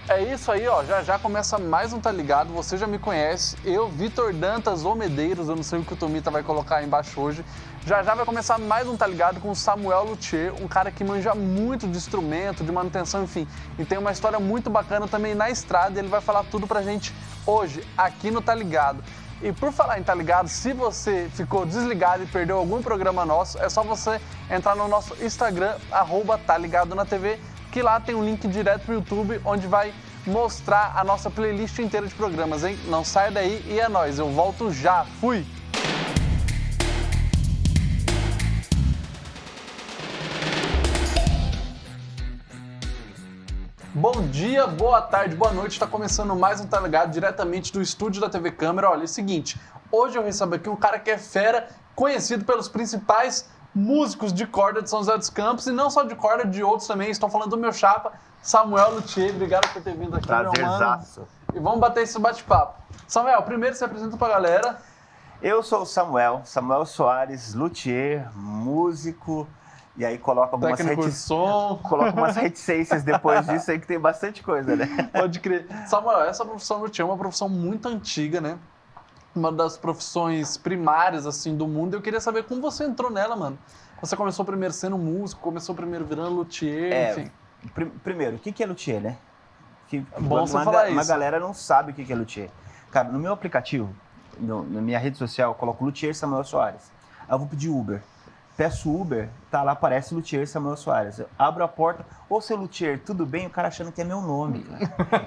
É isso aí, ó. Já já começa mais um Tá Ligado. Você já me conhece. Eu, Vitor Dantas ou Medeiros, eu não sei o que o Tomita vai colocar aí embaixo hoje. Já já vai começar mais um Tá Ligado com o Samuel Luthier, um cara que manja muito de instrumento, de manutenção, enfim. E tem uma história muito bacana também na estrada e ele vai falar tudo pra gente hoje, aqui no Tá Ligado. E por falar em Tá Ligado, se você ficou desligado e perdeu algum programa nosso, é só você entrar no nosso Instagram, @TaLigadoNaTV, que lá tem um link direto pro YouTube, onde vai mostrar a nossa playlist inteira de programas, hein? Não sai daí e é nóis, eu volto já, fui! Bom dia, boa tarde, boa noite, está começando mais um Tá Ligado diretamente do estúdio da TV Câmara. Olha, é o seguinte, hoje eu recebo aqui um cara que é fera, conhecido pelos principais músicos de corda de São José dos Campos, e não só de corda, de outros também. Estou falando do meu chapa, Samuel Luthier. Obrigado por ter vindo aqui, meu mano. E vamos bater esse bate-papo. Samuel, primeiro se apresenta pra galera. Eu sou o Samuel Soares, luthier, músico, e aí coloca umas reticências depois disso aí, que tem bastante coisa, né? Pode crer. Samuel, essa profissão luthier é uma profissão muito antiga, né? Uma das profissões primárias, assim, do mundo. Eu queria saber como você entrou nela, mano. Você começou primeiro sendo músico, começou primeiro virando luthier, enfim. Primeiro, o que é luthier, né? Bom você falar isso. Uma galera não sabe o que é luthier. Cara, no meu aplicativo, na minha rede social, eu coloco luthier Samuel Soares. Aí eu vou pedir Uber. Peço Uber, tá lá, aparece luthier Samuel Soares. Eu abro a porta, ô seu luthier, tudo bem? O cara achando que é meu nome.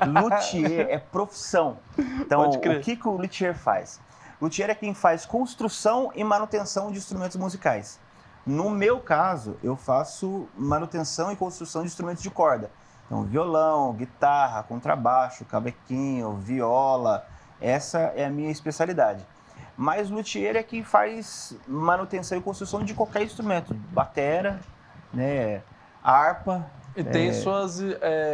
Luthier é profissão. Então, o que o luthier faz? Luthier é quem faz construção e manutenção de instrumentos musicais. No meu caso, eu faço manutenção e construção de instrumentos de corda. Então, violão, guitarra, contrabaixo, cavaquinho, viola. Essa é a minha especialidade. Mas luthier é quem faz manutenção e construção de qualquer instrumento, batera, né, harpa. E tem suas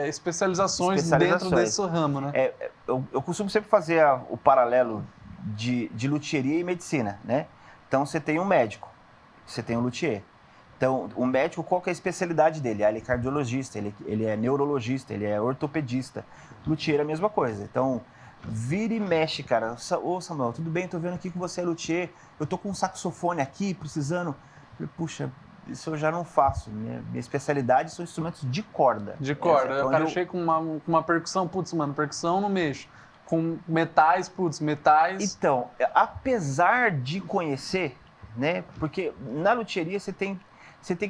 especializações dentro desse ramo, né? Eu costumo sempre fazer o paralelo de luthieria e medicina, né? Então você tem um médico, você tem um luthier. Então o médico, qual que é a especialidade dele? Ele é cardiologista, ele é neurologista, ele é ortopedista. Luthier é a mesma coisa. Então vira e mexe, cara. Ô Samuel, tudo bem? Tô vendo aqui que você é luthier. Eu tô com um saxofone aqui, precisando. Puxa, isso eu já não faço. Minha especialidade são instrumentos de corda. De corda. O cara chega com uma percussão, putz, mano, percussão não mexo. Com metais, putz, metais. Então, apesar de conhecer, né? Porque na luthieria você tem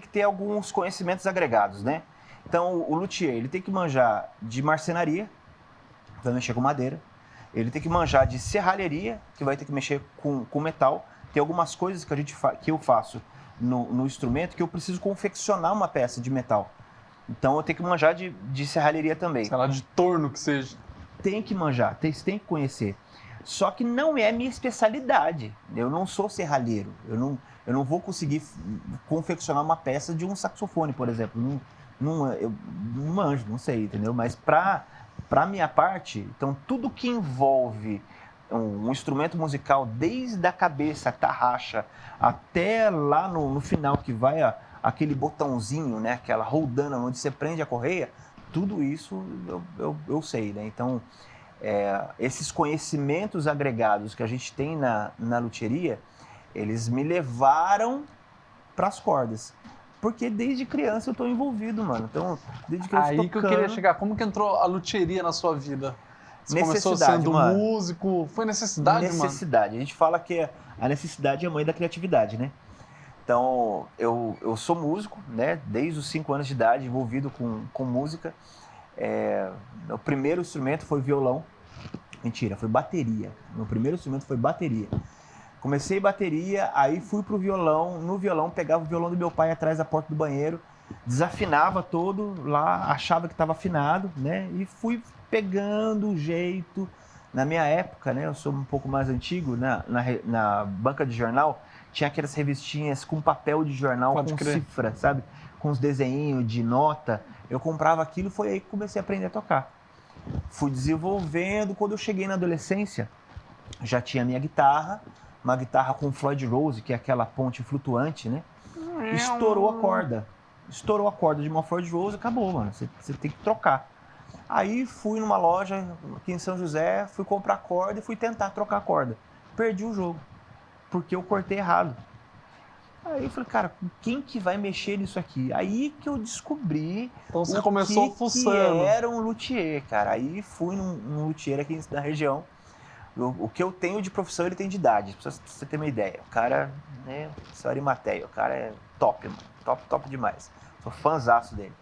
que ter alguns conhecimentos agregados, né? Então, o luthier, ele tem que manjar de marcenaria, vai mexer com madeira. Ele tem que manjar de serralheria, que vai ter que mexer com metal. Tem algumas coisas que eu faço no instrumento que eu preciso confeccionar uma peça de metal. Então eu tenho que manjar de serralheria também. Sei lá, de torno que seja. Tem que manjar, tem que conhecer. Só que não é a minha especialidade. Eu não sou serralheiro. Eu não vou conseguir confeccionar uma peça de um saxofone, por exemplo. Eu não manjo, não sei, entendeu? Mas para minha parte, então tudo que envolve um instrumento musical, desde a cabeça, a tarraxa, até lá no final que vai aquele botãozinho, né, aquela roldana onde você prende a correia, tudo isso eu sei, né? Então, esses conhecimentos agregados que a gente tem na luthieria, eles me levaram para as cordas. Porque desde criança eu tô envolvido, mano. Então, desde criança eu queria chegar. Como que entrou a luthieria na sua vida? Você começou sendo músico? Foi necessidade, mano? Necessidade. A gente fala que a necessidade é a mãe da criatividade, né? Então, eu sou músico, né? Desde os 5 anos de idade, envolvido com música. Meu primeiro instrumento foi violão. Mentira, foi bateria. Meu primeiro instrumento foi bateria. Comecei bateria, aí fui pro violão. No violão, pegava o violão do meu pai atrás da porta do banheiro, desafinava todo lá, achava que estava afinado, né? E fui pegando o jeito. Na minha época, né? Eu sou um pouco mais antigo, na banca de jornal, tinha aquelas revistinhas com papel de jornal, cifra, sabe? Com os desenhinhos de nota. Eu comprava aquilo, foi aí que comecei a aprender a tocar. Fui desenvolvendo. Quando eu cheguei na adolescência, já tinha minha guitarra, uma guitarra com Floyd Rose, que é aquela ponte flutuante, né? Estourou a corda de uma Floyd Rose, acabou, mano. Você tem que trocar. Aí fui numa loja aqui em São José, fui comprar corda e fui tentar trocar a corda. Perdi o jogo, porque eu cortei errado. Aí eu falei, cara, quem que vai mexer nisso aqui? Aí que eu descobri Então você começou fuçando. que era um luthier, cara. Aí fui num luthier aqui na região. O que eu tenho de profissão, ele tem de idade, pra você ter uma ideia. O cara, né, seu Arimateia, o cara é top, mano. Top demais. Sou fãzaço dele.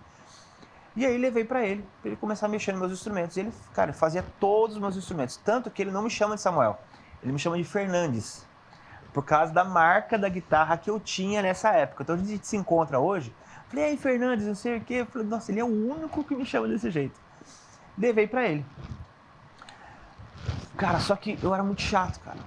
E aí levei pra ele começar a mexer nos meus instrumentos. E ele, cara, fazia todos os meus instrumentos. Tanto que ele não me chama de Samuel, ele me chama de Fernandes. Por causa da marca da guitarra que eu tinha nessa época. Então a gente se encontra hoje. Falei, aí Fernandes, não sei o quê. Eu falei, nossa, ele é o único que me chama desse jeito. Levei pra ele. Cara, só que eu era muito chato, cara.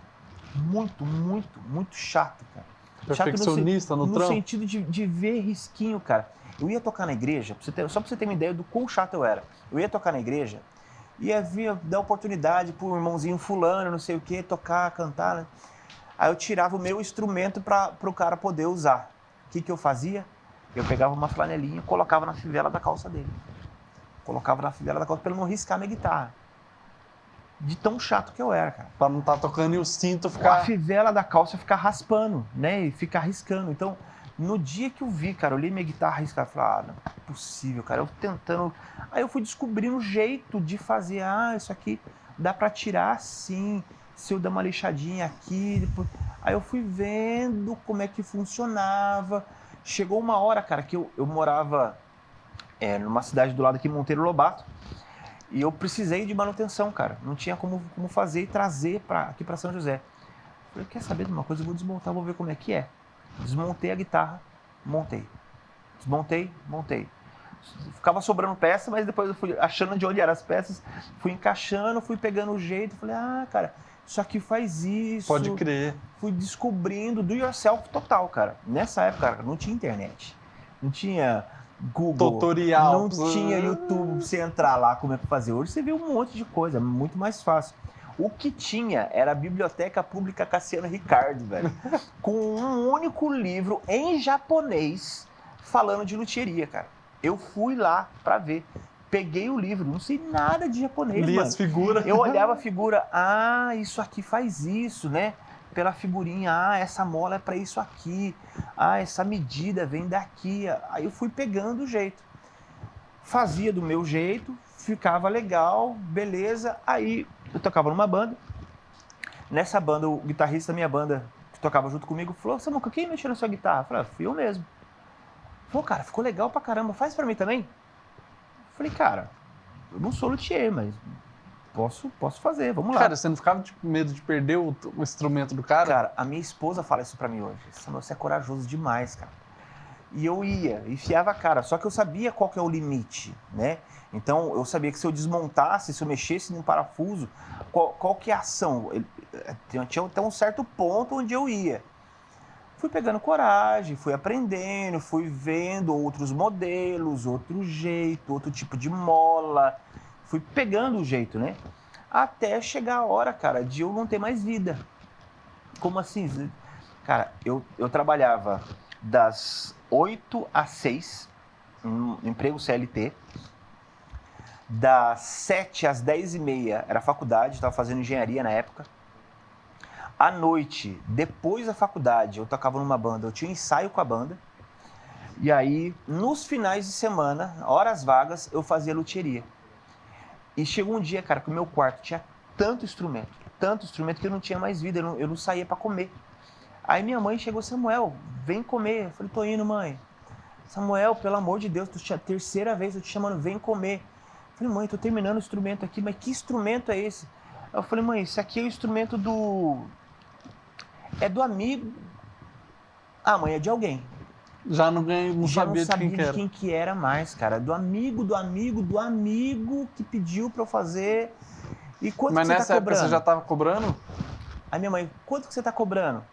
Muito chato, cara. Perfeccionista no trampo? No sentido de ver risquinho, cara. Eu ia tocar na igreja, só pra você ter uma ideia do quão chato eu era. Eu ia tocar na igreja, ia vir dar oportunidade pro irmãozinho fulano, não sei o quê, tocar, cantar, né? Aí eu tirava o meu instrumento pro cara poder usar. O que eu fazia? Eu pegava uma flanelinha, colocava na fivela da calça dele. Colocava na fivela da calça pra ele não riscar minha guitarra. De tão chato que eu era, cara. Pra não estar tocando e o cinto ficar... A fivela da calça ficar raspando, né? E ficar riscando. Então, no dia que eu vi, cara, eu li minha guitarra riscar, eu falei, não é possível, cara. Eu tentando... Aí eu fui descobrindo um jeito de fazer. Isso aqui dá pra tirar assim, se eu dar uma lixadinha aqui. Depois... Aí eu fui vendo como é que funcionava. Chegou uma hora, cara, que eu morava numa cidade do lado aqui, Monteiro Lobato. E eu precisei de manutenção, cara. Não tinha como fazer e trazer aqui para São José. Falei, quer saber de uma coisa? Eu vou desmontar, vou ver como é que é. Desmontei a guitarra, montei. Desmontei, montei. Ficava sobrando peça, mas depois eu fui achando de onde eram as peças, fui encaixando, fui pegando o jeito. Falei, cara, isso aqui faz isso. Pode crer. Fui descobrindo do yourself total, cara. Nessa época, cara, não tinha internet. Não tinha... Google, tutorial. Não tinha YouTube pra você entrar lá como é que fazer. Hoje você vê um monte de coisa, muito mais fácil. O que tinha era a Biblioteca Pública Cassiano Ricardo, velho. Com um único livro em japonês falando de luthieria, cara. Eu fui lá pra ver. Peguei o livro, não sei nada de japonês, Li mano. as figuras. Eu olhava a figura, isso aqui faz isso, né? Pela figurinha, essa mola é para isso aqui, essa medida vem daqui. Aí eu fui pegando o jeito. Fazia do meu jeito, ficava legal, beleza. Aí eu tocava numa banda. Nessa banda, o guitarrista da minha banda, que tocava junto comigo, falou, Samuca, quem mexeu na sua guitarra? Eu falei, fui eu mesmo. Falou, cara, ficou legal pra caramba, faz pra mim também? Eu falei, cara, eu não sou luthier, mas... Posso fazer, vamos lá. Cara, você não ficava de medo de perder o instrumento do cara? Cara, a minha esposa fala isso pra mim hoje. Você é corajoso demais, cara. E eu ia, enfiava a cara. Só que eu sabia qual que é o limite, né? Então, eu sabia que se eu desmontasse, se eu mexesse num parafuso, qual que é a ação? Tinha até um certo ponto onde eu ia. Fui pegando coragem, fui aprendendo, fui vendo outros modelos, outro jeito, outro tipo de mola... Fui pegando o jeito, né? Até chegar a hora, cara, de eu não ter mais vida. Como assim? Cara, eu trabalhava das 8 às 6, no emprego CLT. Das 7 às 10h30 era faculdade, estava fazendo engenharia na época. À noite, depois da faculdade, eu tocava numa banda, eu tinha ensaio com a banda. E aí, nos finais de semana, horas vagas, eu fazia luthieria. E chegou um dia, cara, que o meu quarto tinha tanto instrumento que eu não tinha mais vida, eu não saía pra comer. Aí minha mãe chegou, Samuel, vem comer. Eu falei, tô indo, mãe. Samuel, pelo amor de Deus, a terceira vez eu te chamando, vem comer. Eu falei, mãe, tô terminando o instrumento aqui, mas que instrumento é esse? Eu falei, mãe, esse aqui é o instrumento é do amigo. Mãe, é de alguém. Já não sabia de quem que era mais, cara. Do amigo que pediu pra eu fazer. E quanto Mas que você nessa tá época cobrando? você já tava cobrando? Aí minha mãe, quanto que você tá cobrando?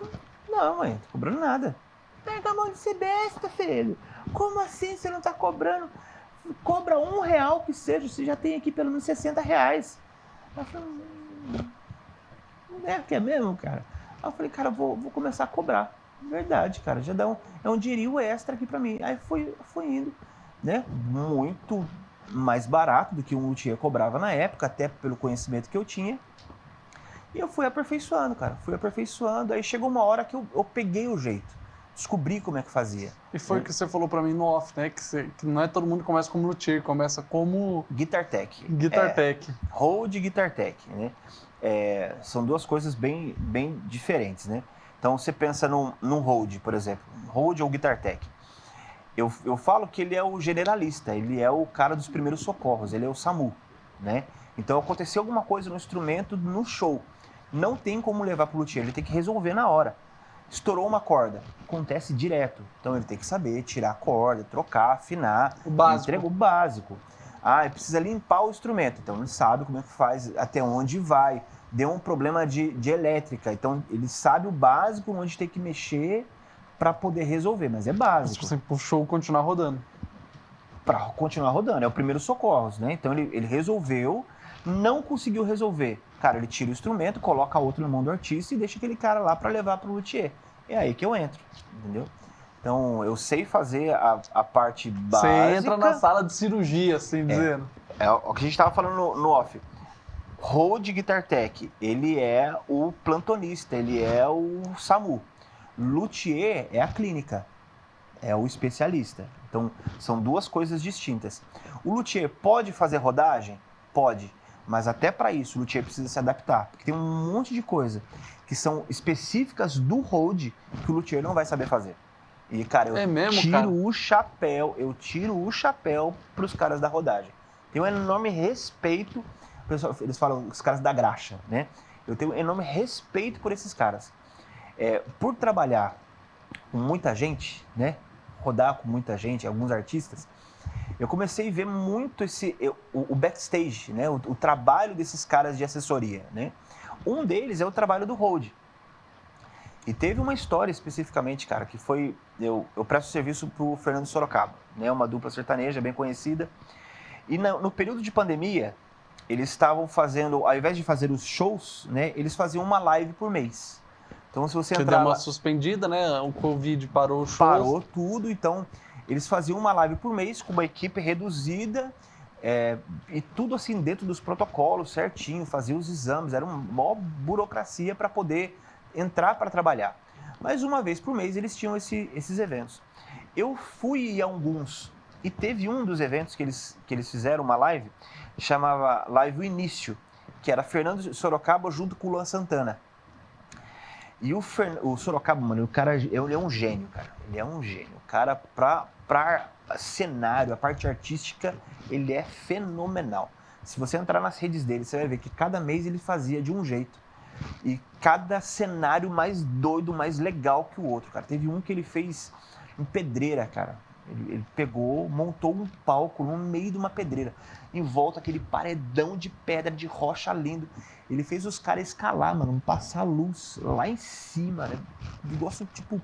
Eu falei, não, mãe, não tô cobrando nada. Pega a mão de ser besta, filho. Como assim você não tá cobrando? Cobra R$1 que seja, você já tem aqui pelo menos R$60. Eu falei, não é que é mesmo, cara? Aí eu falei, cara, vou começar a cobrar. Verdade, cara, já dá um dinheirinho extra aqui pra mim. Aí foi indo, né? Muito mais barato do que um luthier cobrava na época, até pelo conhecimento que eu tinha. E eu fui aperfeiçoando, cara. Fui aperfeiçoando. Aí chegou uma hora que eu peguei o jeito. Descobri como é que fazia. E foi o que você falou pra mim no off, né? Que não é todo mundo que começa como luthier, começa como... Guitar Tech. Guitar Tech. Rode e Guitar Tech, né? São duas coisas bem diferentes, né? Então, você pensa num Rode, por exemplo. Rode ou Guitar Tech. Eu falo que ele é o generalista, ele é o cara dos primeiros socorros, ele é o SAMU, né? Então, aconteceu alguma coisa no instrumento no show. Não tem como levar pro luthier, ele tem que resolver na hora. Estourou uma corda, acontece direto. Então, ele tem que saber tirar a corda, trocar, afinar. O básico. Entrega o básico. Ele precisa limpar o instrumento. Então, ele sabe como é que faz, até onde vai. Deu um problema de elétrica. Então, ele sabe o básico, onde tem que mexer para poder resolver. Mas é básico. Tipo assim, pro show continuar rodando. Para continuar rodando. É o primeiro socorros, né? Então, ele resolveu, não conseguiu resolver. Cara, ele tira o instrumento, coloca outro na mão do artista e deixa aquele cara lá para levar pro luthier. É aí que eu entro, entendeu? Então, eu sei fazer a parte básica. Você entra na sala de cirurgia, assim dizendo. É o que a gente estava falando no off. Rode Guitar Tech, ele é o plantonista, ele é o SAMU. Luthier é a clínica, é o especialista. Então, são duas coisas distintas. O luthier pode fazer rodagem? Pode. Mas até para isso, o luthier precisa se adaptar. Porque tem um monte de coisa que são específicas do Rode que o luthier não vai saber fazer. E, cara, eu tiro o chapéu para os caras da rodagem. Tenho um enorme respeito, pessoal, eles falam os caras da graxa, né? Eu tenho um enorme respeito por esses caras. Por trabalhar com muita gente, né? Rodar com muita gente, alguns artistas, eu comecei a ver muito o backstage, né? O trabalho desses caras de assessoria, né? Um deles é o trabalho do Rode. E teve uma história especificamente, cara, que foi... Eu presto serviço pro Fernando Sorocaba, né? Uma dupla sertaneja bem conhecida. E no período de pandemia, eles estavam fazendo, ao invés de fazer os shows, né? Eles faziam uma live por mês. Então, se você entrar... deu uma suspendida, né? O Covid parou o show. Parou tudo, então... Eles faziam uma live por mês com uma equipe reduzida e tudo assim dentro dos protocolos, certinho, faziam os exames, era uma maior burocracia para poder entrar para trabalhar. Mas uma vez por mês eles tinham esses eventos. Eu fui a alguns e teve um dos eventos que eles fizeram uma live, chamava Live O Início, que era Fernando Sorocaba junto com o Luan Santana. E o Sorocaba, mano, o cara, ele é um gênio, cara. Ele é um gênio. O cara, pra cenário, a parte artística, ele é fenomenal. Se você entrar nas redes dele, você vai ver que cada mês ele fazia de um jeito. E cada cenário mais doido, mais legal que o outro, cara. Teve um que ele fez em pedreira, cara. Ele pegou, montou um palco no meio de uma pedreira. Em volta, aquele paredão de pedra, de rocha lindo. Ele fez os caras escalar, mano, passar luz lá em cima, né? Negócio, tipo,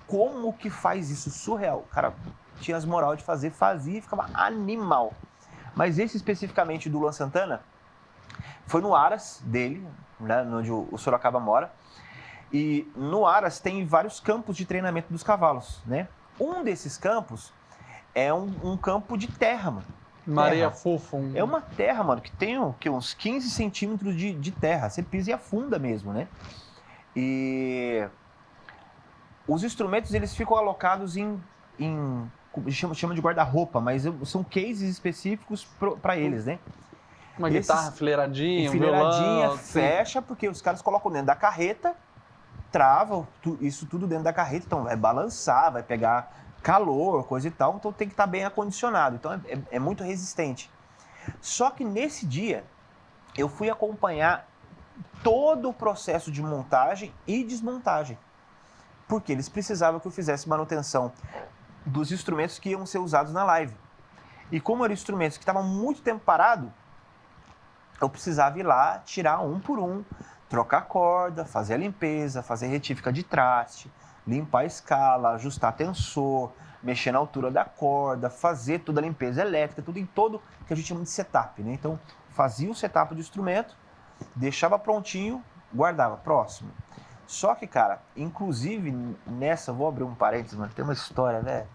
como que faz isso? Surreal. O cara tinha as moral de fazer, fazia e ficava animal. Mas esse especificamente do Luan Santana, foi no Aras dele, né, onde o Sorocaba mora. E no Aras tem vários campos de treinamento dos cavalos, né? Um desses campos é um campo de terra, mano. Maria fofa. É uma terra, mano, que tem uns 15 centímetros de terra. Você pisa e afunda mesmo, né? E os instrumentos, eles ficam alocados chama de guarda-roupa, mas são cases específicos para eles, né? Uma guitarra enfileiradinha, um violão, fecha, porque os caras colocam dentro da carreta, travam isso tudo dentro da carreta, então vai balançar, vai pegar calor, coisa e tal, então tem que estar bem acondicionado, então é muito resistente. Só que nesse dia, eu fui acompanhar todo o processo de montagem e desmontagem, porque eles precisavam que eu fizesse manutenção dos instrumentos que iam ser usados na live. E como eram instrumentos que estavam muito tempo parados, eu precisava ir lá, tirar um por um, trocar a corda, fazer a limpeza, fazer retífica de traste, limpar a escala, ajustar tensor, mexer na altura da corda, fazer toda a limpeza elétrica, tudo em todo que a gente chama de setup, né? Então, fazia o setup do instrumento, deixava prontinho, guardava, próximo. Só que, cara, inclusive nessa, vou abrir um parênteses, mano, tem uma história, né?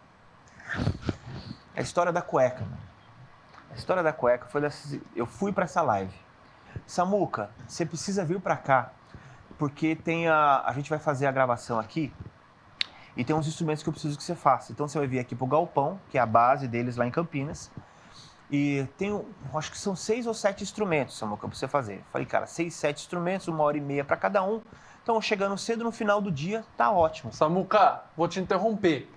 A história da cueca, mano. A História da cueca foi eu fui para essa live. Samuca, você precisa vir para cá, porque a gente vai fazer a gravação aqui e tem uns instrumentos que eu preciso que você faça. Então você vai vir aqui pro Galpão, que é a base deles lá em Campinas. E acho que são 6 ou 7 instrumentos, Samuca, pra você fazer. Falei, cara, 6, 7 instrumentos, 1h30 para cada um. Então, chegando cedo no final do dia, tá ótimo. Samuca, vou te interromper.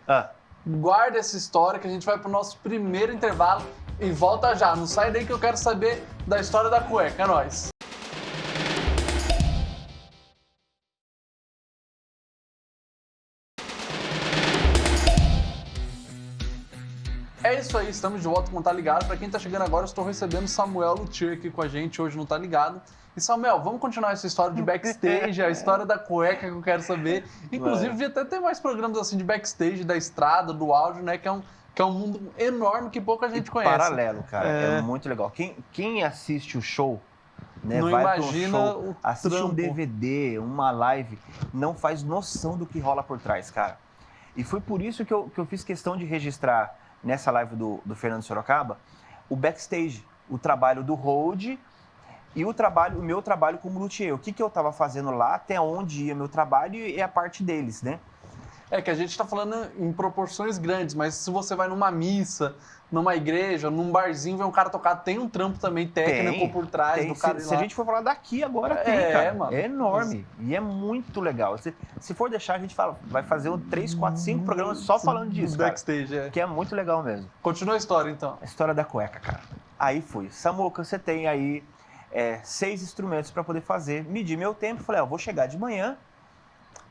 Guarda essa história que a gente vai pro nosso primeiro intervalo e volta já. Não sai daí que eu quero saber da história da cueca. É nóis. É isso aí, estamos de volta com o Tá Ligado. Para quem tá chegando agora, eu estou recebendo Samuel Luthier aqui com a gente hoje no Tá Ligado. E Samuel, vamos continuar essa história de backstage, a história da cueca que eu quero saber. Inclusive, devia até ter mais programas assim de backstage, da estrada, do áudio, né? Que é um mundo enorme que pouca gente conhece. Paralelo, cara. É muito legal. Quem assiste o show, né, não vai imagina pro show, o assiste trampo. um DVD, uma live, não faz noção do que rola por trás, cara. E foi por isso que eu fiz questão de registrar nessa live do Fernando Sorocaba o backstage, o trabalho do hold e o meu trabalho como luthier. O que eu estava fazendo lá, até onde ia meu trabalho e a parte deles, né? É que a gente está falando em proporções grandes, mas se você vai numa missa, numa igreja, num barzinho, ver um cara tocar, tem um trampo também técnico por trás do cara. Se a gente for falar daqui agora, tem, cara. Mano. É enorme. E é muito legal. Se for deixar, a gente vai fazer 3, 4, 5 programas só falando disso, backstage, cara. Que é muito legal mesmo. Continua a história, então. A história da cueca, cara. Aí fui. Samuca, você tem aí 6 instrumentos para poder fazer. Medi meu tempo, falei, vou chegar de manhã,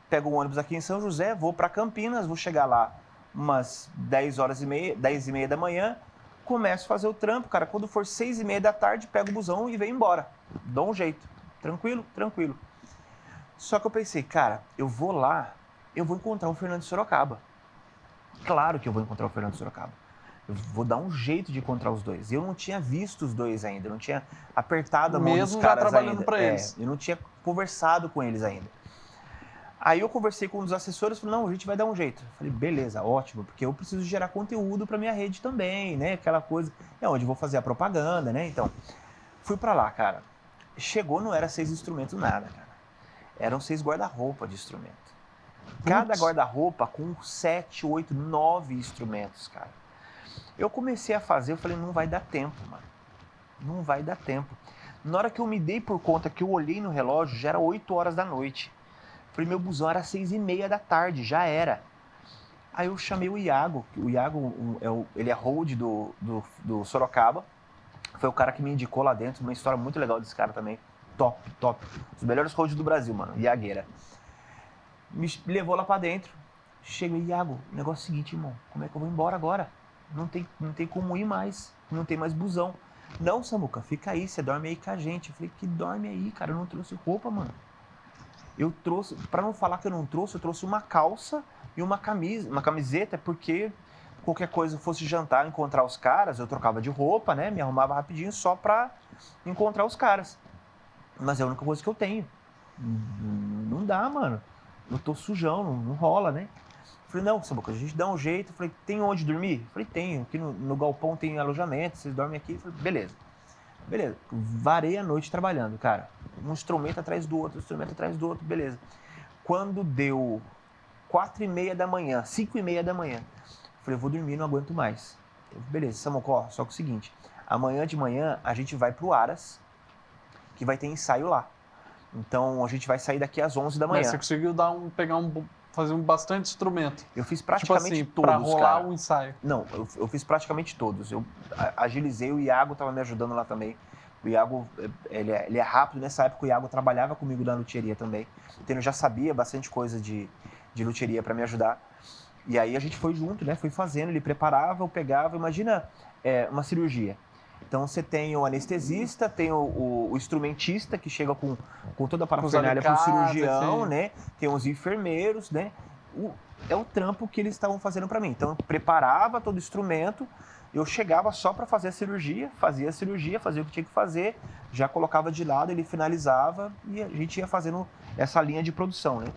pego o ônibus aqui em São José, vou para Campinas, vou chegar lá umas 10h30 da manhã, começo a fazer o trampo, cara. Quando for 6h30 da tarde, pego o busão e venho embora. Dou um jeito. Tranquilo, tranquilo. Só que eu pensei, cara, eu vou lá, eu vou encontrar o Fernando Sorocaba. Claro que eu vou encontrar o Fernando Sorocaba. Eu vou dar um jeito de encontrar os dois. Eu não tinha visto os dois ainda, eu não tinha apertado a mão dos caras ainda. Mesmo já trabalhando para eles. Eu não tinha conversado com eles ainda. Aí eu conversei com um dos assessores e falei, não, a gente vai dar um jeito. Eu falei, beleza, ótimo, porque eu preciso gerar conteúdo para minha rede também, né? Aquela coisa, onde eu vou fazer a propaganda, né? Então, fui para lá, cara. Chegou, não era 6 instrumentos nada, cara. Eram 6 guarda-roupa de instrumento. Cada guarda-roupa com 7, 8, 9 instrumentos, cara. Eu comecei a fazer, eu falei, não vai dar tempo, mano. Não vai dar tempo. Na hora que eu me dei por conta que eu olhei no relógio, já era 8 horas da noite. Falei, meu busão era 6h30 da tarde, já era. Aí eu chamei o Iago. O Iago, ele é hold do Sorocaba. Foi o cara que me indicou lá dentro. Uma história muito legal desse cara também. Top, top. Os melhores holds do Brasil, mano. Iagueira. Me levou lá pra dentro. Cheguei, Iago, o negócio é o seguinte, irmão. Como é que eu vou embora agora? Não tem como ir mais. Não tem mais busão. Não, Samuca, fica aí. Você dorme aí com a gente. Eu falei, que dorme aí, cara? Eu não trouxe roupa, mano. Eu trouxe, para não falar que eu não trouxe, eu trouxe uma calça e uma camiseta, porque qualquer coisa eu fosse jantar, encontrar os caras, eu trocava de roupa, né? Me arrumava rapidinho só para encontrar os caras. Mas é a única coisa que eu tenho. Não dá, mano. Eu tô sujão, não rola, né? Falei, não, Samuca, a gente dá um jeito. Falei, tem onde dormir? Falei, tem. Aqui no galpão tem alojamento, vocês dormem aqui. Falei, beleza. Beleza, varei a noite trabalhando, cara. Um instrumento atrás do outro, beleza. Quando deu 4h30 da manhã, 5h30 da manhã, falei, eu vou dormir, não aguento mais. Beleza, Samuca, só que é o seguinte, amanhã de manhã a gente vai pro Aras, que vai ter ensaio lá. Então a gente vai sair daqui às 11 da manhã. Mas você conseguiu fazer bastante instrumento? Eu fiz praticamente todos, pra rolar o ensaio. Não, eu fiz praticamente todos. Eu agilizei, o Iago estava me ajudando lá também. O Iago, ele é rápido. Nessa época o Iago trabalhava comigo na luthieria também. Então eu já sabia bastante coisa de luthieria para me ajudar. E aí a gente foi junto, né? Foi fazendo, ele preparava, eu pegava. Imagina uma cirurgia. Então você tem o anestesista, tem o instrumentista que chega com toda a parafernália para o cirurgião, né? Tem os enfermeiros, né? É o trampo que eles estavam fazendo para mim. Então eu preparava todo o instrumento, eu chegava só para fazer a cirurgia, fazia o que tinha que fazer, já colocava de lado, ele finalizava e a gente ia fazendo essa linha de produção, né?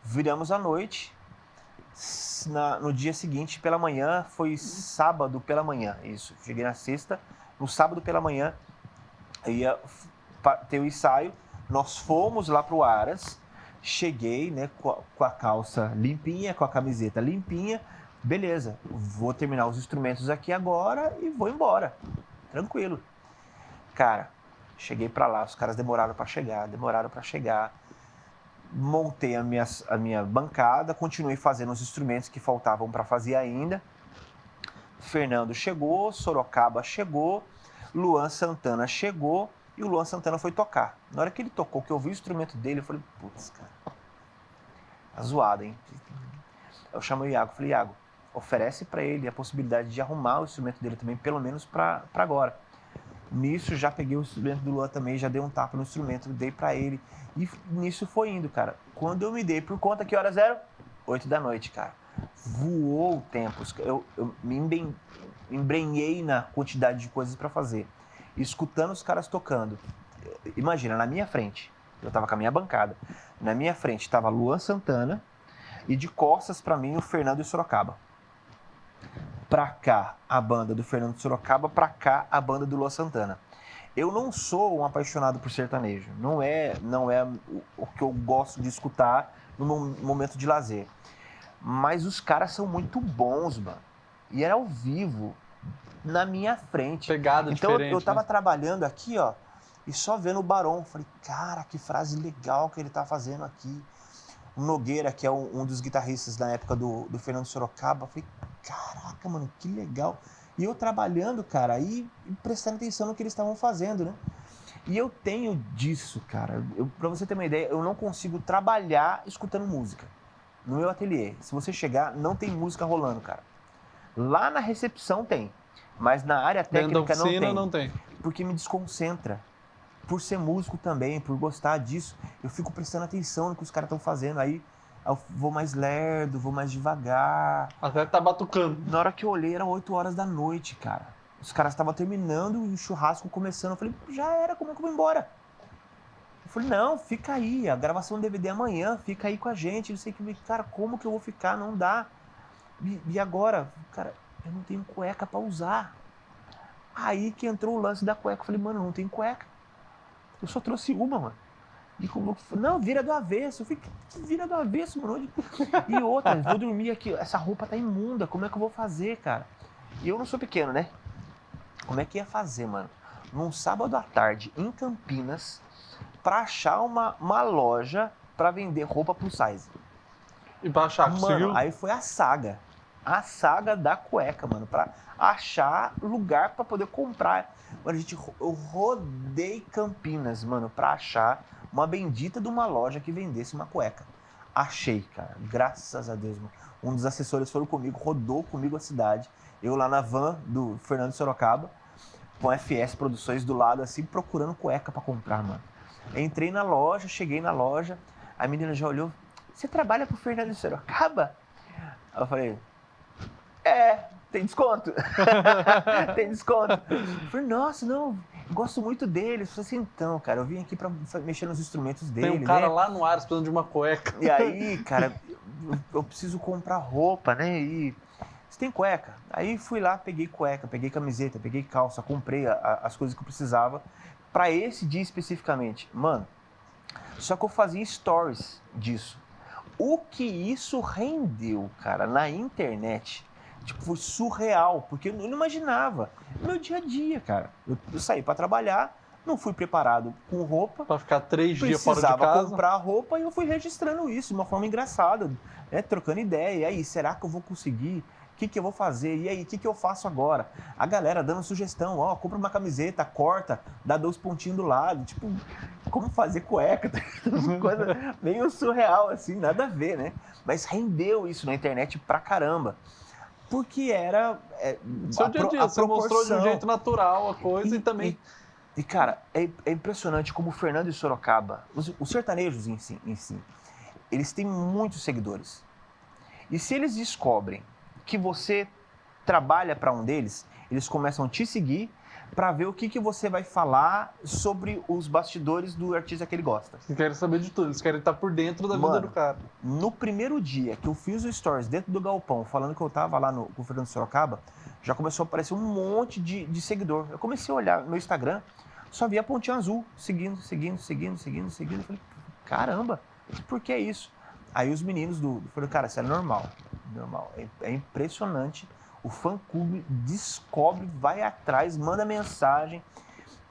Viramos à noite, No dia seguinte, pela manhã, foi sábado pela manhã, isso. Cheguei na sexta, no sábado pela manhã, eu ia ter o ensaio, nós fomos lá pro Aras, cheguei, né, com a calça limpinha, com a camiseta limpinha, beleza, vou terminar os instrumentos aqui agora e vou embora, tranquilo. Cara, cheguei pra lá, os caras demoraram pra chegar, montei a minha bancada, continuei fazendo os instrumentos que faltavam para fazer ainda. Fernando chegou, Sorocaba chegou, Luan Santana chegou e o Luan Santana foi tocar. Na hora que ele tocou, que eu vi o instrumento dele, eu falei, putz, cara, tá zoado, hein? Eu chamei o Iago, falei, Iago, oferece para ele a possibilidade de arrumar o instrumento dele também, pelo menos para agora. Nisso, já peguei o instrumento do Luan também, já dei um tapa no instrumento, dei pra ele. E nisso foi indo, cara. Quando eu me dei por conta, que horas eram? 8 da noite, cara. Voou o tempo. Eu me embrenhei na quantidade de coisas pra fazer. Escutando os caras tocando. Imagina, na minha frente, eu tava com a minha bancada. Na minha frente tava Luan Santana e de costas pra mim o Fernando e o Sorocaba. Pra cá, a banda do Fernando de Sorocaba, pra cá, a banda do Luan Santana. Eu não sou um apaixonado por sertanejo, não é o que eu gosto de escutar no momento de lazer. Mas os caras são muito bons, mano. E era ao vivo, na minha frente. Pegada então diferente, eu tava né? trabalhando aqui, ó, e só vendo o Barão. Falei, cara, que frase legal que ele tá fazendo aqui. O Nogueira, que é um dos guitarristas da época do Fernando Sorocaba, falei, caraca, mano, que legal. E eu trabalhando, cara, e prestando atenção no que eles estavam fazendo, né? E eu tenho disso, cara. Pra você ter uma ideia, eu não consigo trabalhar escutando música. No meu ateliê, se você chegar, não tem música rolando, cara. Lá na recepção tem, mas na área técnica Dentro da oficina, não tem. não tem. Porque me desconcentra. Por ser músico também, por gostar disso, eu fico prestando atenção no que os caras estão fazendo. Aí eu vou mais lerdo, vou mais devagar. Até tá batucando. Na hora que eu olhei, eram 8 horas da noite, cara. Os caras estavam terminando e o churrasco começando. Eu falei, já era, como é que eu vou embora? Eu falei, não, fica aí, a gravação do DVD é amanhã, fica aí com a gente. Não sei o que, cara, como que eu vou ficar? Não dá. E agora? Cara, eu não tenho cueca pra usar. Aí que entrou o lance da cueca. Eu falei, mano, não tenho cueca. Eu só trouxe uma, mano. E como, não, vira do avesso. Eu falei, que vira do avesso, mano? E outra, vou dormir aqui, essa roupa tá imunda, como é que eu vou fazer, cara? E eu não sou pequeno, né? Como é que ia fazer, mano? Num sábado à tarde, em Campinas, pra achar uma loja pra vender roupa plus size. E pra achar, mano, conseguiu? aí foi a saga da cueca, mano, pra achar lugar pra poder comprar. Mano, eu rodei Campinas, mano, pra achar uma bendita de uma loja que vendesse uma cueca. Achei, cara, graças a Deus, mano. Um dos assessores foi comigo, rodou comigo a cidade. Eu lá na van do Fernando Sorocaba, com FS Produções do lado, assim, procurando cueca pra comprar, mano. Entrei na loja, cheguei na loja, a menina já olhou, você trabalha pro Fernando Sorocaba? Aí eu falei, tem desconto. Tem desconto. Eu falei, nossa, não, gosto muito deles. Eu falei assim, então, cara, eu vim aqui pra mexer nos instrumentos dele, Tem um cara né? lá no ar precisando de uma cueca. E aí, cara, eu preciso comprar roupa, né? E você tem cueca? Aí fui lá, peguei cueca, peguei camiseta, peguei calça, comprei as coisas que eu precisava pra esse dia especificamente. Mano, só que eu fazia stories disso. O que isso rendeu, cara, na internet... Tipo, foi surreal, porque eu não imaginava. Meu dia a dia, cara. Eu saí pra trabalhar, não fui preparado com roupa. Pra ficar 3 dias fora de casa. Precisava comprar roupa e eu fui registrando isso de uma forma engraçada, né? Trocando ideia. E aí, será que eu vou conseguir? O que eu vou fazer? E aí, o que eu faço agora? A galera dando sugestão, ó, compra uma camiseta, corta, dá 2 pontinhos do lado. Tipo, como fazer cueca? Coisa meio surreal, assim, nada a ver, né? Mas rendeu isso na internet pra caramba. Porque era seu dia a dia, você mostrou de um jeito natural a coisa e também... E cara, é impressionante como o Fernando e Sorocaba, os sertanejos em si, eles têm muitos seguidores. E se eles descobrem que você trabalha para um deles, eles começam a te seguir, para ver o que você vai falar sobre os bastidores do artista que ele gosta. Eles querem saber de tudo, eles querem estar por dentro da vida do cara. No primeiro dia que eu fiz o stories dentro do galpão, falando que eu tava lá com o Fernando Sorocaba, já começou a aparecer um monte de seguidor. Eu comecei a olhar no Instagram, só via a pontinha azul, seguindo. Eu falei, caramba, por que isso? Aí os meninos falaram, cara, isso é normal. É impressionante. O fã-clube descobre, vai atrás, manda mensagem.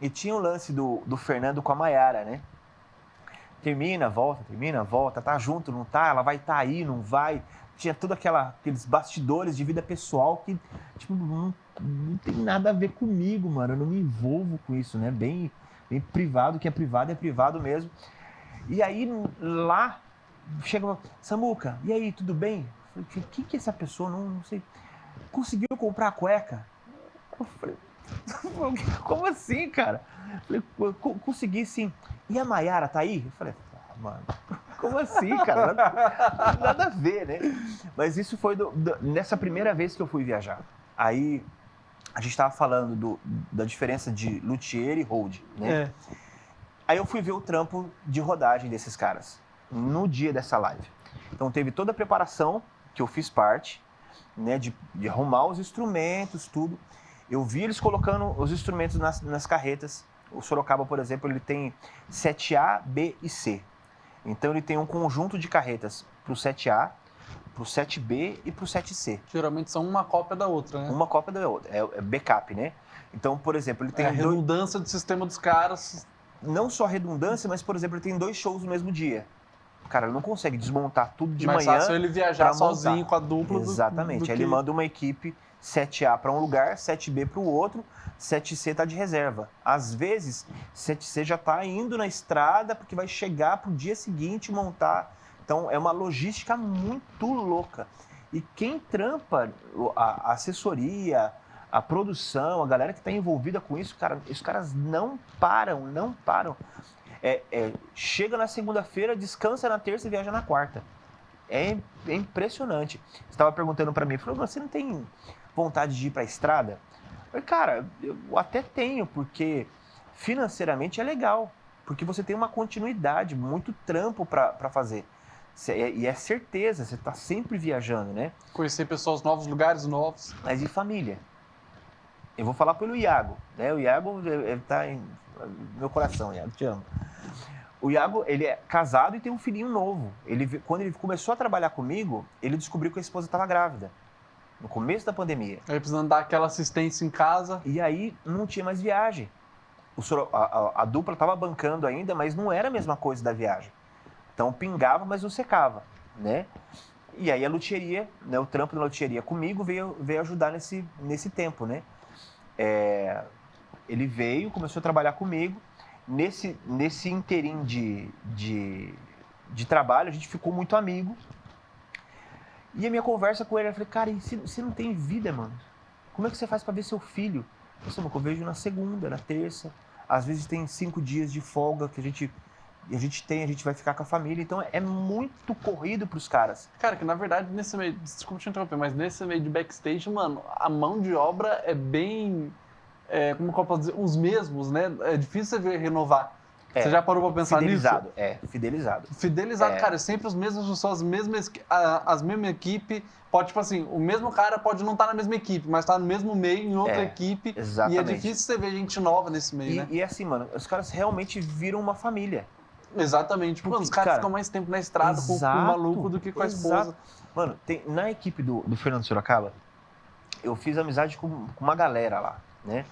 E tinha o lance do Fernando com a Mayara, né? Termina, volta, tá junto, não tá? Ela vai estar aí, não vai? Tinha tudo aqueles bastidores de vida pessoal que, tipo, não tem nada a ver comigo, mano. Eu não me envolvo com isso, né? Bem privado, que é privado mesmo. E aí, lá, chega, Samuca, e aí, tudo bem? Eu falei, quem que é essa pessoa? Não sei. Conseguiu comprar a cueca? Eu falei, como assim, cara? Eu falei, consegui sim. E a Mayara tá aí? Eu falei, mano, como assim, cara? Nada a ver, né? Mas isso foi nessa primeira vez que eu fui viajar. Aí a gente tava falando da diferença de luthier e hold, né? Aí eu fui ver o trampo de rodagem desses caras no dia dessa live. Então teve toda a preparação que eu fiz parte, né, de arrumar os instrumentos, tudo. Eu vi eles colocando os instrumentos nas carretas. O Sorocaba, por exemplo, ele tem 7A, B e C. Então ele tem um conjunto de carretas para o 7A, para o 7B e para o 7C. Geralmente são uma cópia da outra, né? Uma cópia da outra, é backup, né? Então, por exemplo, ele tem a redundância do sistema dos caras. Não só redundância, mas, por exemplo, ele tem 2 shows no mesmo dia. Cara, ele não consegue desmontar tudo de mais manhã. Mais fácil ele viajar sozinho com a dupla. Exatamente. Aí ele manda uma equipe 7A para um lugar, 7B para o outro, 7C está de reserva. Às vezes, 7C já está indo na estrada porque vai chegar para o dia seguinte montar. Então, é uma logística muito louca. E quem trampa a assessoria, a produção, a galera que está envolvida com isso, cara, os caras não param. Chega na segunda-feira, descansa na terça e viaja na quarta. É impressionante. Você estava perguntando para mim, falou, você não tem vontade de ir para a estrada? Eu falei, cara, eu até tenho, porque financeiramente é legal, porque você tem uma continuidade, muito trampo para fazer. E é certeza, você está sempre viajando, né? Conhecer pessoas novos, lugares novos. Mas e família? Eu vou falar pelo Iago, né? O Iago está em meu coração, Iago, te amo. O Iago, ele é casado e tem um filhinho novo. Quando ele começou a trabalhar comigo, ele descobriu que a esposa estava grávida. No começo da pandemia. Aí precisando dar aquela assistência em casa. E aí não tinha mais viagem. A dupla estava bancando ainda, mas não era a mesma coisa da viagem. Então pingava, mas não secava, né? E aí a luthieria, né, o trampo da luthieria comigo veio ajudar nesse tempo, né? Ele veio, começou a trabalhar comigo. Nesse interim de trabalho, a gente ficou muito amigo. E a minha conversa com ele, eu falei, cara, você não tem vida, mano? Como é que você faz para ver seu filho? Eu vejo na segunda, na terça. Às vezes tem 5 dias de folga que a gente vai ficar com a família. Então é muito corrido pros caras. Cara, que na verdade, nesse meio, desculpa te interromper, mas nesse meio de backstage, mano, a mão de obra é bem... como que eu posso dizer? Os mesmos, né? É difícil você ver renovar. Você já parou pra pensar fidelizado, nisso? Fidelizado. Fidelizado, cara, sempre os mesmos pessoas, as mesmas equipes. Pode, tipo assim, o mesmo cara pode não estar na mesma equipe, mas tá no mesmo meio, em outra equipe. Exatamente. E é difícil você ver gente nova nesse meio, né? E assim, mano, os caras realmente viram uma família. Exatamente. Porque, os caras ficam mais tempo na estrada com o maluco do que com a esposa. Mano, na equipe do Fernando Sorocaba, eu fiz amizade com uma galera lá, né?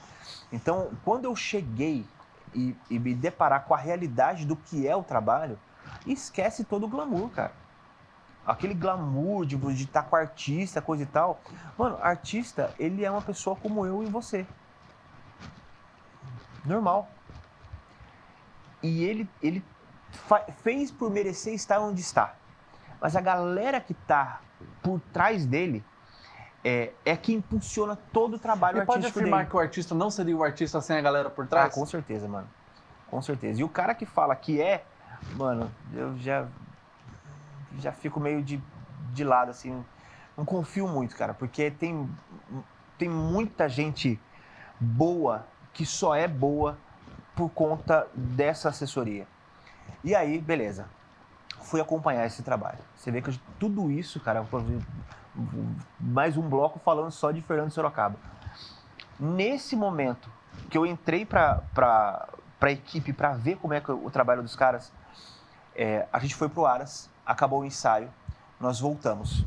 Então, quando eu cheguei e me deparar com a realidade do que é o trabalho, esquece todo o glamour, cara. Aquele glamour de estar com artista, coisa e tal. Mano, artista, ele é uma pessoa como eu e você. Normal. E ele fez por merecer estar onde está. Mas a galera que tá por trás dele é que impulsiona todo o trabalho artístico dele. E pode afirmar que o artista não seria o artista sem a galera por trás? Ah, com certeza, mano. Com certeza. E o cara que fala que mano, eu já fico meio de lado, assim. Não confio muito, cara, porque tem muita gente boa que só é boa por conta dessa assessoria. E aí, beleza. Fui acompanhar esse trabalho. Você vê que tudo isso, cara, mais um bloco falando só de Fernando Sorocaba. Nesse momento que eu entrei para a equipe para ver como é que o trabalho dos caras, a gente foi pro Aras, acabou o ensaio, nós voltamos.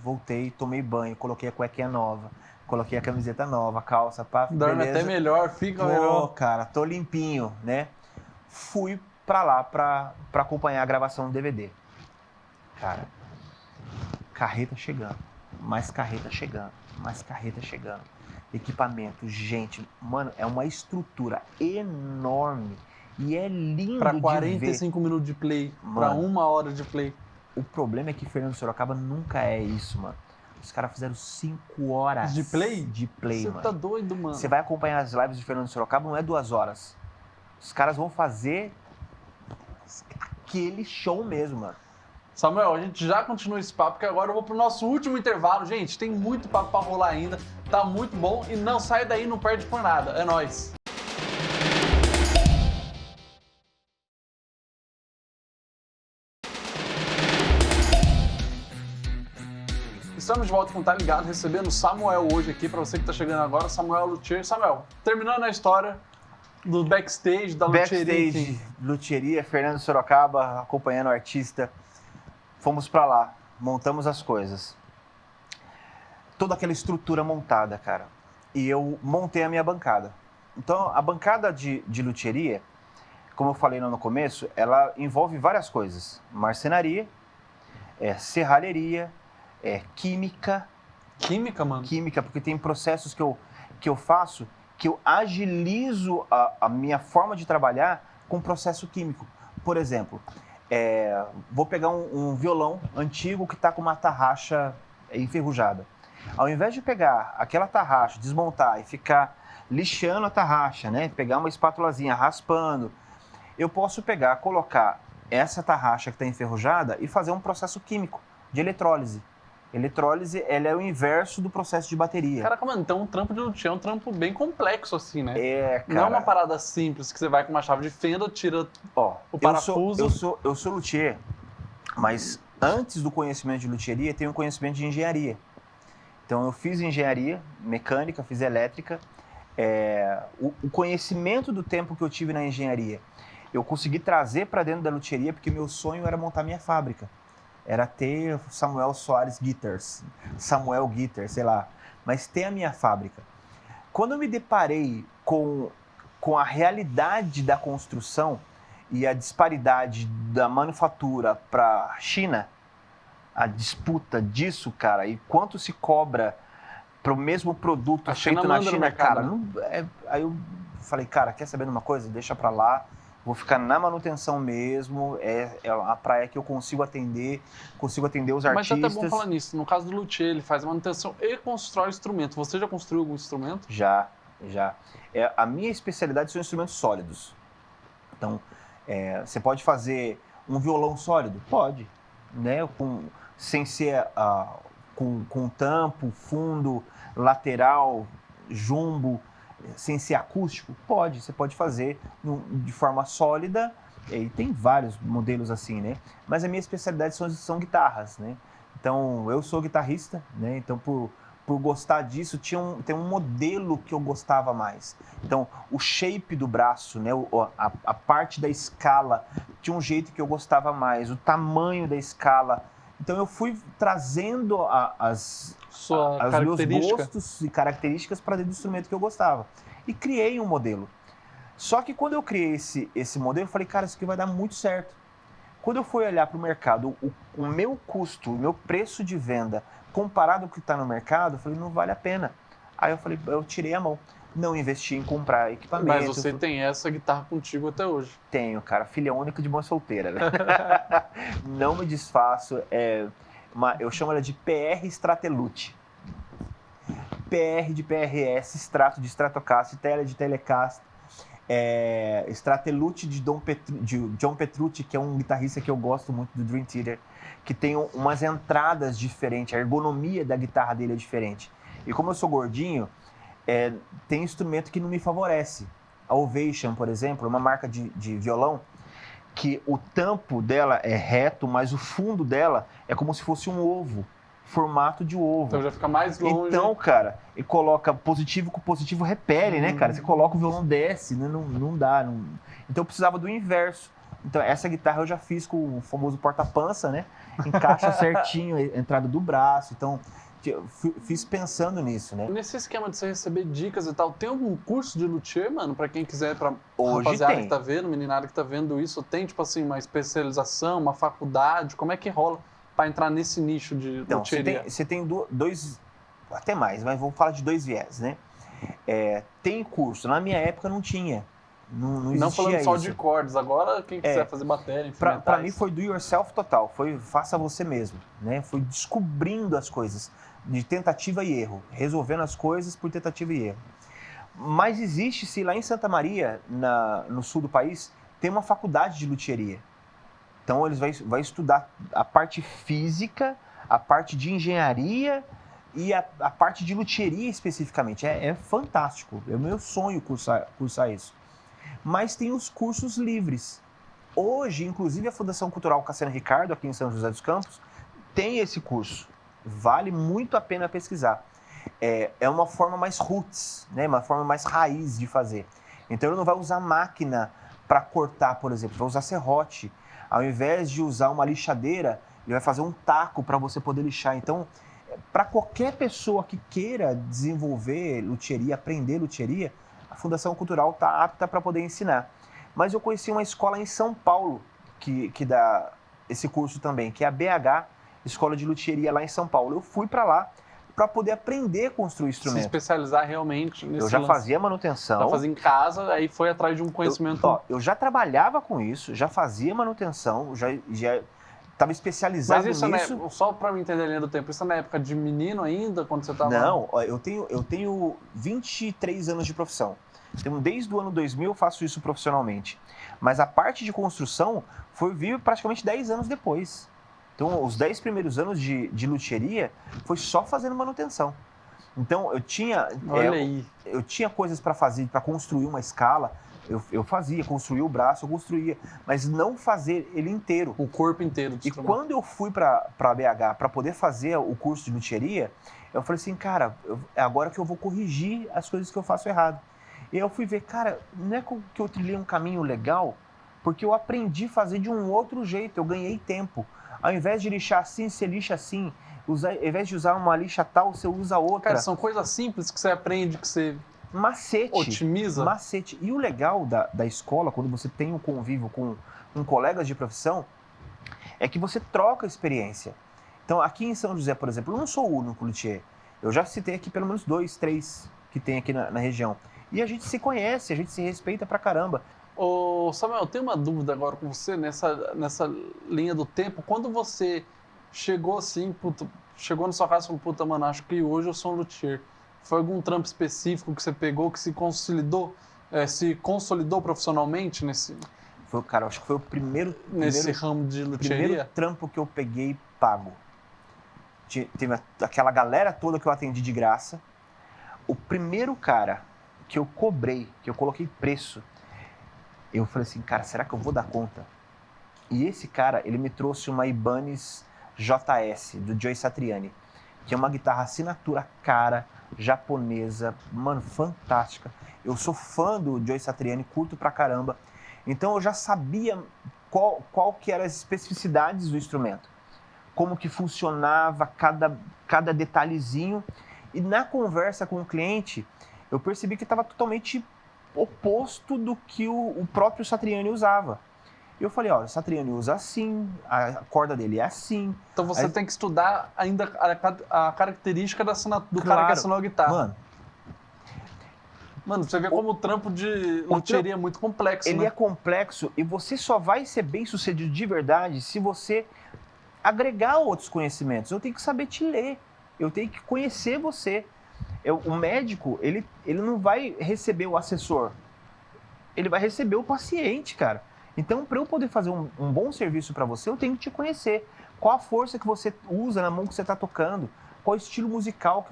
Voltei, tomei banho, coloquei a cuequinha nova, coloquei a camiseta nova, a calça, pá, Dorme beleza. até melhor, fica melhor. Cara, tô limpinho, né? Fui pra lá pra acompanhar a gravação do DVD. Cara, carreta chegando, mais carreta chegando, mais carreta chegando. Equipamento, gente, mano, é uma estrutura enorme e é lindo pra de ver. 45 minutos de play, Mano, pra 1 hora de play. O problema é que Fernando Sorocaba nunca é isso, mano. Os caras fizeram 5 horas De play? de play, mano. Você tá doido, mano. Você vai acompanhar as lives de Fernando Sorocaba, não é 2 horas. Os caras vão fazer aquele show mesmo, mano. Samuel, a gente já continua esse papo, porque agora eu vou pro nosso último intervalo. Gente, tem muito papo pra rolar ainda, tá muito bom e não sai daí, não perde por nada. É nóis. Estamos de volta com Tá Ligado, recebendo o Samuel hoje aqui, pra você que tá chegando agora, Samuel Luthier. Samuel, terminando a história do backstage da Luthieria. Backstage, Luthieria, Fernando Sorocaba, acompanhando o artista. Fomos pra lá, montamos as coisas. Toda aquela estrutura montada, cara. E eu montei a minha bancada. Então, a bancada de luthieria, como eu falei no começo, ela envolve várias coisas. Marcenaria, serralheria, química. Química, mano? Química, porque tem processos que eu faço, que eu agilizo a minha forma de trabalhar com processo químico. Por exemplo, vou pegar um violão antigo que está com uma tarraxa enferrujada. Ao invés de pegar aquela tarraxa, desmontar e ficar lixando a tarraxa, né? Pegar uma espátulazinha, raspando, eu posso pegar, colocar essa tarraxa que está enferrujada e fazer um processo químico de eletrólise. Eletrólise, ela é o inverso do processo de bateria. Caraca, mano, então um trampo de luthier é um trampo bem complexo, assim, né? Cara. Não é uma parada simples que você vai com uma chave de fenda, tira o parafuso. Eu sou luthier, mas antes do conhecimento de luthieria, tenho um conhecimento de engenharia. Então, eu fiz engenharia mecânica, fiz elétrica. O conhecimento do tempo que eu tive na engenharia, eu consegui trazer para dentro da luthieria, porque meu sonho era montar minha fábrica. Era ter Samuel Soares Guitars, Samuel Guitar, sei lá, mas ter a minha fábrica. Quando eu me deparei com a realidade da construção e a disparidade da manufatura para a China, a disputa disso, cara, e quanto se cobra para o mesmo produto feito na China, cara, aí eu falei, cara, quer saber de uma coisa? Deixa para lá. Vou ficar na manutenção mesmo, é a praia que eu consigo atender os artistas. Mas é até bom falar nisso. No caso do luthier, ele faz a manutenção e constrói o instrumento. Você já construiu algum instrumento? Já. A minha especialidade são instrumentos sólidos. Então, você pode fazer um violão sólido? Pode. Né? Sem ser com tampo, fundo, lateral, jumbo, sem ser acústico? Pode, você pode fazer de forma sólida, e tem vários modelos assim, né? Mas a minha especialidade são guitarras, né? Então, eu sou guitarrista, né? Então, por gostar disso, tem um modelo que eu gostava mais. Então, o shape do braço, né? A parte da escala, tinha um jeito que eu gostava mais, o tamanho da escala. Então, eu fui trazendo os meus gostos e características para dentro do instrumento que eu gostava. E criei um modelo. Só que quando eu criei esse modelo, eu falei, cara, isso aqui vai dar muito certo. Quando eu fui olhar para o mercado, o meu custo, o meu preço de venda, comparado com o que está no mercado, eu falei, não vale a pena. Aí eu tirei a mão. Não investi em comprar equipamento. Mas você tem essa guitarra contigo até hoje? Tenho, cara. Filha única de mãe solteira, né? Não me desfaço. Eu chamo ela de PR Stratelute. PR de PRS, Strato de Stratocaster, Tele de Telecaster, Stratelute de John Petrucci, que é um guitarrista que eu gosto muito do Dream Theater, que tem umas entradas diferentes, a ergonomia da guitarra dele é diferente. E como eu sou gordinho, tem instrumento que não me favorece. A Ovation, por exemplo, é uma marca de violão que o tampo dela é reto, mas o fundo dela é como se fosse um ovo, formato de ovo. Então já fica mais longe. Então, cara, e coloca positivo com positivo repele, né, cara? Você coloca o violão, desce, né? Não dá. Então eu precisava do inverso. Então essa guitarra eu já fiz com o famoso porta-pança, né? Encaixa certinho a entrada do braço. Então eu fiz pensando nisso, né? Nesse esquema de você receber dicas e tal, tem algum curso de luthier, mano, pra quem quiser, pra Hoje rapaziada tem. que tá vendo, meninada que tá vendo isso, tem, tipo assim, uma especialização, uma faculdade, como é que rola pra entrar nesse nicho de Então, luthieria? você tem dois, até mais, mas vamos falar de dois viés, né? Tem curso, na minha época não tinha, não existia Não falando só isso. de cordas, agora quem quiser fazer bateria, enfim, Pra mim foi do yourself total, foi faça você mesmo, né? Foi descobrindo as coisas, de tentativa e erro, resolvendo as coisas por tentativa e erro. Mas existe-se lá em Santa Maria, no sul do país, tem uma faculdade de luthieria. Então eles vai estudar a parte física, a parte de engenharia e a parte de luthieria especificamente. É fantástico, é o meu sonho cursar isso. Mas tem os cursos livres. Hoje, inclusive, a Fundação Cultural Cassiano Ricardo, aqui em São José dos Campos, tem esse curso. Vale muito a pena pesquisar. É uma forma mais roots, né? Uma forma mais raiz de fazer. Então ele não vai usar máquina para cortar, por exemplo, vai usar serrote. Ao invés de usar uma lixadeira, ele vai fazer um taco para você poder lixar. Então, para qualquer pessoa que queira desenvolver luthieria, aprender luthieria, a Fundação Cultural está apta para poder ensinar. Mas eu conheci uma escola em São Paulo que dá esse curso também, que é a BH, Escola de Luthieria lá em São Paulo. Eu fui para lá para poder aprender a construir instrumentos. Se especializar realmente nesse Eu já lance. fazia manutenção. Já fazia em casa, aí foi atrás de um conhecimento... Eu já trabalhava com isso, já fazia manutenção, já estava especializado nisso. Mas isso, nisso. Só para eu entender a linha do tempo, isso é na época de menino ainda, quando você estava... Não, eu tenho 23 anos de profissão. Então, desde o ano 2000 eu faço isso profissionalmente. Mas a parte de construção veio praticamente 10 anos depois. Então, os 10 primeiros anos de luthieria foi só fazendo manutenção. Então, eu tinha coisas para fazer, para construir uma escala, eu fazia, construía o braço, eu construía, mas não fazer ele inteiro. O corpo inteiro. E quando eu fui para BH para poder fazer o curso de luthieria, eu falei assim, cara, é agora que eu vou corrigir as coisas que eu faço errado. E eu fui ver, cara, não é que eu trilhei um caminho legal, porque eu aprendi a fazer de um outro jeito, eu ganhei tempo. Ao invés de lixar assim, você lixa assim. Ao invés de usar uma lixa tal, você usa outra. Cara, são coisas simples que você aprende, que você otimiza. Macete. E o legal da escola, quando você tem um convívio com colegas de profissão, é que você troca experiência. Então, aqui em São José, por exemplo, eu não sou o único luthier. Eu já citei aqui pelo menos 2, 3 que tem aqui na região. E a gente se conhece, a gente se respeita pra caramba. Ô, Samuel, eu tenho uma dúvida agora com você nessa linha do tempo. Quando você chegou assim, chegou na sua casa e falou, puta, mano, acho que hoje eu sou um luthier. Foi algum trampo específico que você pegou, que se consolidou profissionalmente nesse... Cara, acho que foi o primeiro ramo de luthieria? Primeiro trampo que eu peguei pago. Teve aquela galera toda que eu atendi de graça. O primeiro cara que eu cobrei, que eu coloquei preço, eu falei assim, cara, será que eu vou dar conta? E esse cara, ele me trouxe uma Ibanez JS, do Joe Satriani, que é uma guitarra assinatura cara, japonesa, mano, fantástica. Eu sou fã do Joe Satriani, curto pra caramba. Então eu já sabia qual que eram as especificidades do instrumento, como que funcionava cada detalhezinho. E na conversa com o cliente, eu percebi que estava totalmente oposto do que o próprio Satriani usava. E eu falei, ó, o Satriani usa assim, a corda dele é assim. Então você tem que estudar ainda a característica do cara que assinou a guitarra. Mano, você vê como o trampo de luthieria é muito complexo, Ele é complexo e você só vai ser bem sucedido de verdade se você agregar outros conhecimentos. Eu tenho que saber te ler, eu tenho que conhecer você. O médico, ele não vai receber o assessor, ele vai receber o paciente, cara. Então, para eu poder fazer um bom serviço para você, eu tenho que te conhecer. Qual a força que você usa na mão que você está tocando? qual o estilo musical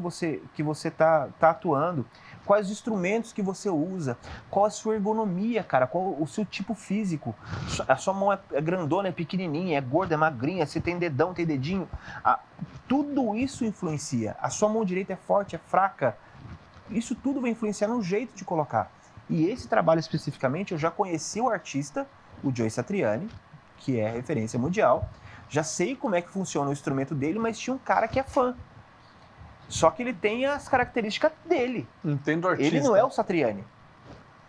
que você tá atuando, quais os instrumentos que você usa, qual a sua ergonomia, cara, qual o seu tipo físico. A sua mão é grandona, é pequenininha, é gorda, é magrinha, você tem dedão, tem dedinho. Tudo isso influencia. A sua mão direita é forte, é fraca. Isso tudo vai influenciar no jeito de colocar. E esse trabalho especificamente, eu já conheci o artista, o Joe Satriani, que é referência mundial. Já sei como é que funciona o instrumento dele, mas tinha um cara que é fã. Só que ele tem as características dele. Entendo o artista. Ele não é o Satriani.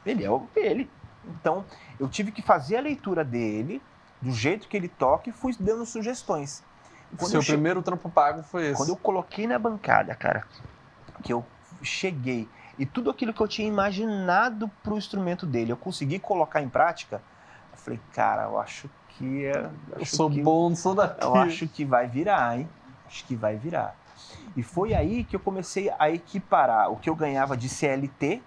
Ele é ele. Então, eu tive que fazer a leitura dele, do jeito que ele toca, e fui dando sugestões. Seu primeiro trampo pago foi esse? Quando eu coloquei na bancada, cara, que eu cheguei, e tudo aquilo que eu tinha imaginado pro instrumento dele, eu consegui colocar em prática, eu falei, cara, eu acho que... Eu sou bom, não sou daqui. Eu acho que vai virar, hein? Acho que vai virar. E foi aí que eu comecei a equiparar o que eu ganhava de CLT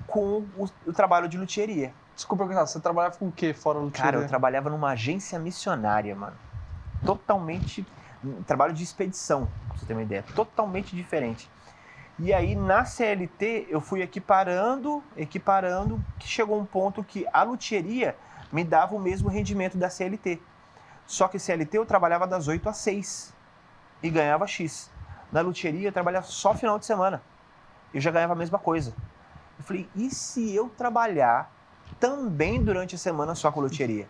com o trabalho de luthieria. Desculpa, você trabalhava com o que fora luthieria? Cara, eu trabalhava numa agência missionária, mano. Totalmente... Trabalho de expedição, pra você ter uma ideia. Totalmente diferente. E aí, na CLT, eu fui equiparando, que chegou um ponto que a luthieria me dava o mesmo rendimento da CLT. Só que CLT eu trabalhava das 8 às 6 e ganhava X. Na luthieria eu trabalhava só final de semana. Eu já ganhava a mesma coisa. Eu falei, e se eu trabalhar também durante a semana só com luthieria?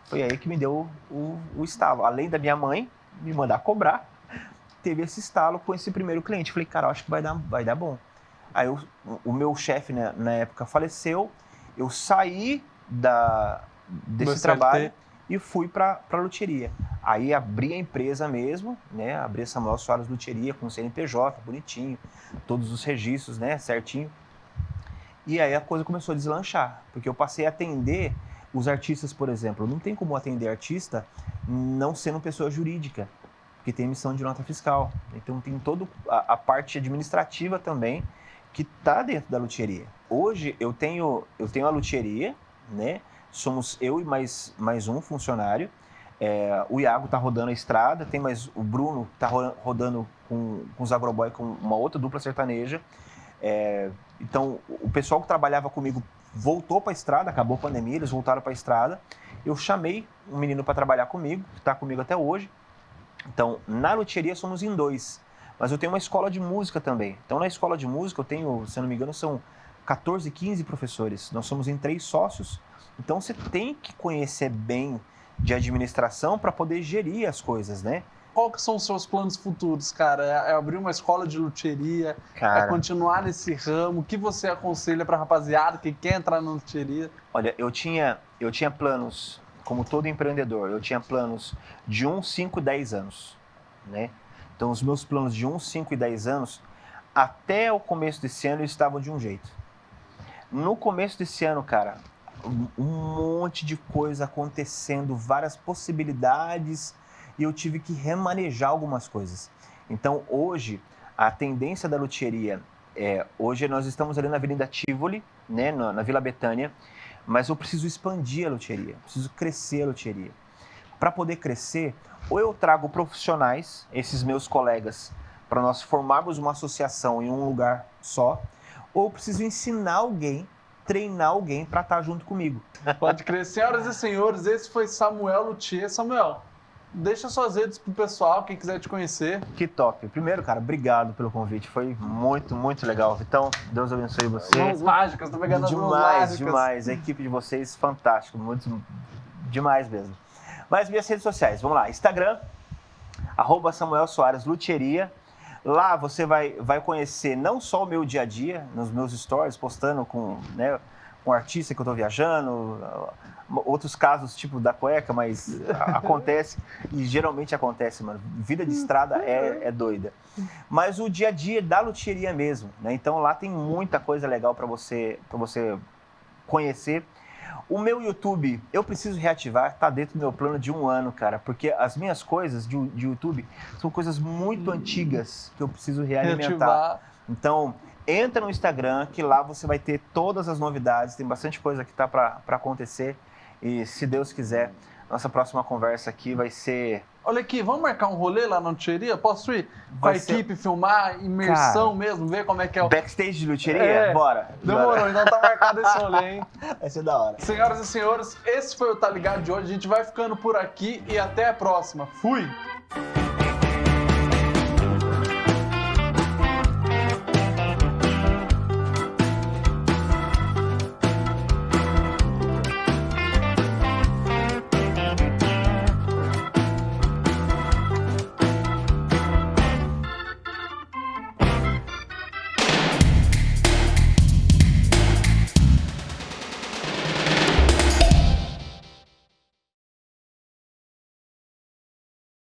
Foi aí que me deu o estalo. Além da minha mãe me mandar cobrar, teve esse estalo com esse primeiro cliente. Eu falei, cara, acho que vai dar bom. Aí o meu chefe, né, na época faleceu, eu saí desse trabalho e fui para luthieria. Aí abri a empresa mesmo, né? Abri a Samuel Soares Luthieria com CNPJ, bonitinho, todos os registros, né? Certinho. E aí a coisa começou a deslanchar, porque eu passei a atender os artistas, por exemplo. Não tem como atender artista não sendo pessoa jurídica, porque tem emissão de nota fiscal. Então tem toda a parte administrativa também que está dentro da luthieria. Hoje eu tenho a luthieria, né? Somos eu e mais um funcionário. O Iago está rodando a estrada, tem mais o Bruno está rodando com os agroboy, com uma outra dupla sertaneja. Então, o pessoal que trabalhava comigo voltou para a estrada, acabou a pandemia, eles voltaram para a estrada. Eu chamei um menino para trabalhar comigo, que está comigo até hoje. Então, na luthieria somos em 2, mas eu tenho uma escola de música também. Então, na escola de música eu tenho, se eu não me engano, são 14, 15 professores. Nós somos em 3 sócios. Então, você tem que conhecer bem de administração para poder gerir as coisas, né? Qual que são os seus planos futuros, cara? É abrir uma escola de luthieria? Cara, é continuar nesse ramo? O que você aconselha para rapaziada que quer entrar na luthieria? Olha, eu tinha planos, como todo empreendedor, eu tinha planos de 1, 5, 10 anos, né? Então, os meus planos de 1, 5 e 10 anos, até o começo desse ano, estavam de um jeito. No começo desse ano, cara, um monte de coisa acontecendo, várias possibilidades, e eu tive que remanejar algumas coisas. Então, hoje, a tendência da luthieria hoje nós estamos ali na Avenida Tivoli, né, na Vila Betânia, mas eu preciso expandir a luthieria, preciso crescer a luthieria. Para poder crescer, ou eu trago profissionais, esses meus colegas, para nós formarmos uma associação em um lugar só, ou eu preciso ensinar alguém, treinar alguém para estar junto comigo. Pode crer. Senhoras e senhores, esse foi Samuel Luthier. Samuel, deixa suas redes pro pessoal, quem quiser te conhecer. Que top. Primeiro, cara, obrigado pelo convite. Foi muito, muito legal. Vitão, Deus abençoe você. Mãos mágicas, tô pegando as mãos mágicas. Demais. A equipe de vocês, fantástico. Muito, demais mesmo. Mas minhas redes sociais, vamos lá. Instagram, @Samuel Soares Luthieria. Lá você vai conhecer não só o meu dia a dia, nos meus stories, postando com um artista que eu estou viajando, outros casos tipo da cueca, mas acontece, e geralmente acontece, mano. Vida de estrada é doida. Mas o dia a dia da luthieria mesmo, né? Então lá tem muita coisa legal para você conhecer. O meu YouTube, eu preciso reativar, tá dentro do meu plano de 1 ano, cara, porque as minhas coisas de YouTube são coisas muito antigas que eu preciso realimentar. Reativar. Então, entra no Instagram, que lá você vai ter todas as novidades, tem bastante coisa que tá para acontecer, e se Deus quiser, nossa próxima conversa aqui vai ser... Olha aqui, vamos marcar um rolê lá na luthieria? Posso ir? Com a Vai ser- equipe, filmar, imersão mesmo, ver como é que é o... Backstage de luthieria? É. Bora. Demorou, Bora. então tá marcado esse rolê, hein? Vai ser da hora. Senhoras e senhores, esse foi o Tá Ligado de hoje. A gente vai ficando por aqui e até a próxima. Fui!